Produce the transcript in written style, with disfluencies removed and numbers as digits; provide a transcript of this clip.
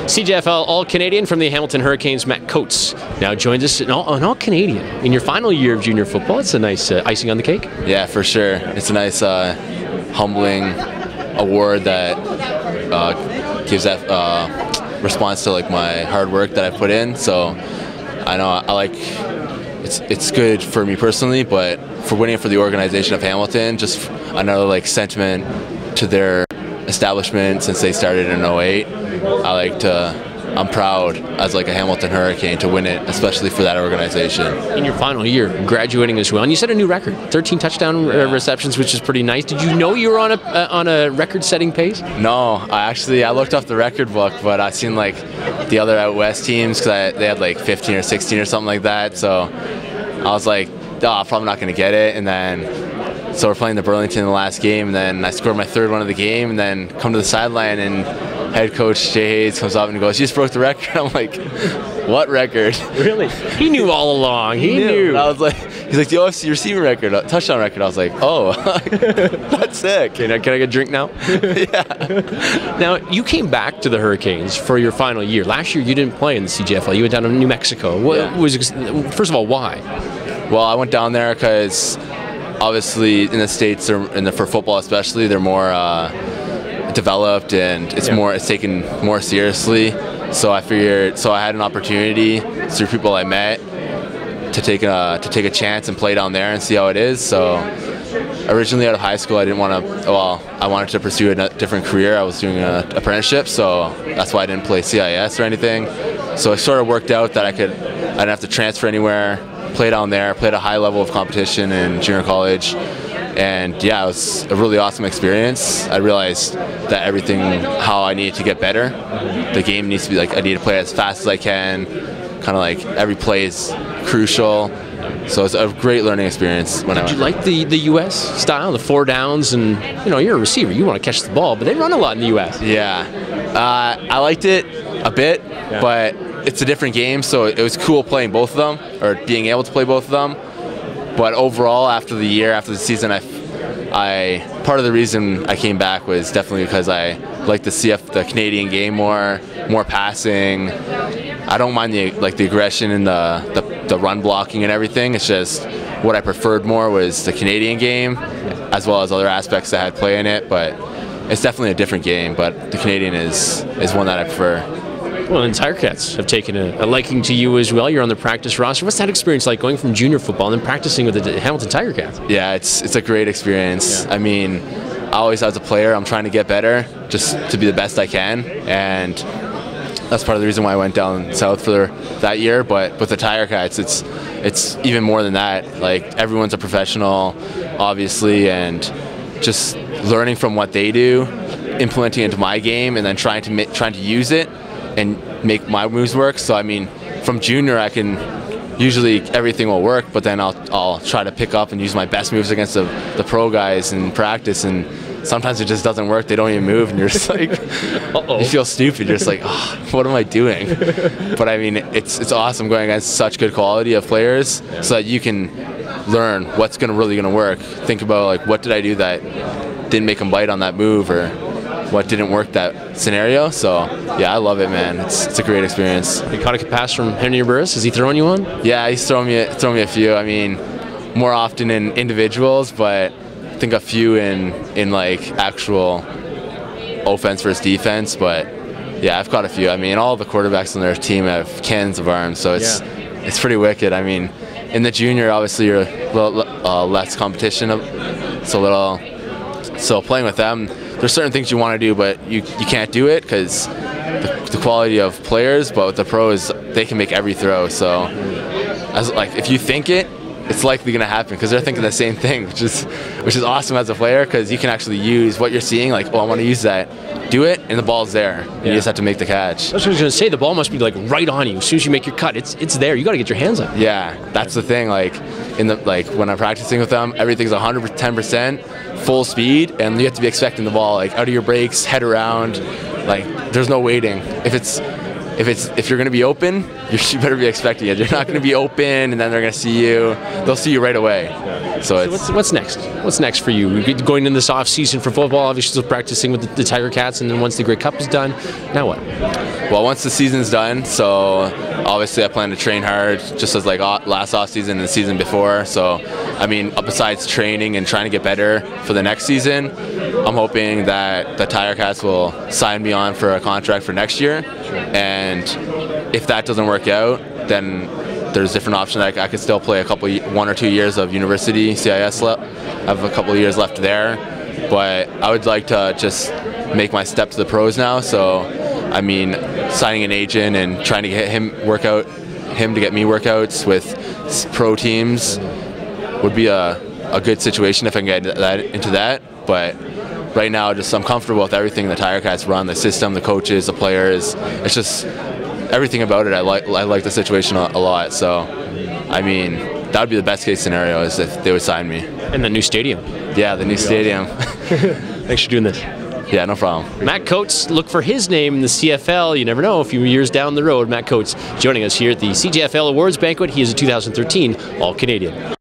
CJFL All-Canadian from the Hamilton Hurricanes, Matt Coates, now joins us an All-Canadian in your final year of junior football. It's a nice icing on the cake. Yeah, for sure. It's a nice, humbling award that gives that response to like my hard work that I put in. So I know I like it's good for me personally, but for winning for the organization of Hamilton, just another like sentiment to their establishment since they started in '08. I'm proud as like a Hamilton Hurricane to win it, especially for that organization. In your final year, graduating as well, and you set a new record, 13 touchdown receptions, which is pretty nice. Did you know you were on a record-setting pace? No, I looked off the record book, but I seen like the other out west teams because they had like 15 or 16 or something like that. So I was like, oh, I'm probably not going to get it, and then. So we're playing the Burlington in the last game, and then I scored my third one of the game, and then come to the sideline, and head coach Jay Hayes comes up and goes, "You just broke the record." I'm like, "What record?" Really? He knew all along. He knew. And I was like, he's like, "The OFC receiving record, touchdown record." I was like, "Oh, that's sick." Can I get a drink now? Yeah. Now, you came back to the Hurricanes for your final year. Last year, you didn't play in the CJFL. You went down to New Mexico. First of all, why? Well, I went down there because obviously in the States, for football especially, they're more developed and it's taken more seriously. So I figured, I had an opportunity through people I met to take a chance and play down there and see how it is. So originally out of high school, I wanted to pursue a different career. I was doing an apprenticeship, so that's why I didn't play CIS or anything. So it sort of worked out that I didn't have to transfer anywhere, play down there, played a high level of competition in junior college. And yeah, it was a really awesome experience. I realized that everything, how I needed to get better. The game needs to be like, I need to play as fast as I can. Kind of like every play is crucial. So it's a great learning experience. Did you like the U.S. style, the 4 downs, and you're a receiver, you want to catch the ball, but they run a lot in the U.S. Yeah, I liked it a bit, but it's a different game, so it was cool playing both of them, or being able to play both of them. But overall, after the season, part of the reason I came back was definitely because I like the Canadian game more passing. I don't mind the aggression and the run blocking and everything. It's just what I preferred more was the Canadian game, as well as other aspects that had play in it. But it's definitely a different game. But the Canadian is one that I prefer. Well, the Tiger Cats have taken a liking to you as well. You're on the practice roster. What's that experience like, going from junior football and then practicing with the Hamilton Tiger Cats? Yeah, it's a great experience. Yeah. I mean, always as a player, I'm trying to get better, just to be the best I can, and that's part of the reason why I went down south for that year. But with the Tiger Cats, it's even more than that. Like, everyone's a professional, obviously, and just learning from what they do, implementing it into my game, and then trying to use it and make my moves work. So I mean, from junior, I can usually everything will work, but then I'll try to pick up and use my best moves against the pro guys in practice, and sometimes it just doesn't work. They don't even move, and you're just like, you feel stupid. You're just like, oh, what am I doing? But I mean, it's awesome going against such good quality of players, so that you can learn what's really gonna work. Think about like, what did I do that didn't make them bite on that move, or what didn't work that scenario. So yeah, I love it, man. It's a great experience. You caught a pass from Henry Burris. Is he throwing you one? Yeah, he's throwing me a few. I mean, more often in individuals, but I think a few in like actual offense versus defense. But yeah, I've caught a few. I mean, all the quarterbacks on their team have cannons of arms, so it's pretty wicked. I mean, in the junior, obviously you're a little less competition, so playing with them, there's certain things you want to do, but you can't do it because the quality of players. But with the pros, they can make every throw. So, if you think it's likely going to happen because they're thinking the same thing, which is awesome as a player, because you can actually use what you're seeing. Like, oh, I want to use that. Do it, and the ball's there. And you just have to make the catch. That's what I was going to say. The ball must be like right on you as soon as you make your cut. It's there. You got to get your hands on it. Yeah, that's the thing. Like when I'm practicing with them, everything's 110%. Full speed, and you have to be expecting the ball like out of your brakes, head around. Like, there's no waiting. If it's if you're going to be open, you better be expecting it. You're not going to be open, and then they're going to see you. They'll see you right away. So what's next? What's next for you? We're going into this off season for football. Obviously, still practicing with the Tiger Cats, and then once the Grey Cup is done, now what? Well, once the season's done, so obviously I plan to train hard, just as like last off season and the season before. So, I mean, besides training and trying to get better for the next season, I'm hoping that the Tiger Cats will sign me on for a contract for next year. And if that doesn't work out, then there's different options. I could still play 1 or 2 years of university CIS. I have a couple of years left there, but I would like to just make my step to the pros now. So, I mean, signing an agent and trying to get him to get me workouts with pro teams would be a good situation if I can get into that. But right now, I'm comfortable with everything the Tiger Cats run, the system, the coaches, the players. It's just everything about it. I like the situation a lot. So, I mean, that would be the best case scenario is if they would sign me. And the new stadium. Yeah, the new stadium. Thanks for doing this. Yeah, no problem. Matt Coates, look for his name in the CFL. You never know, a few years down the road. Matt Coates joining us here at the CJFL Awards Banquet. He is a 2013 All-Canadian.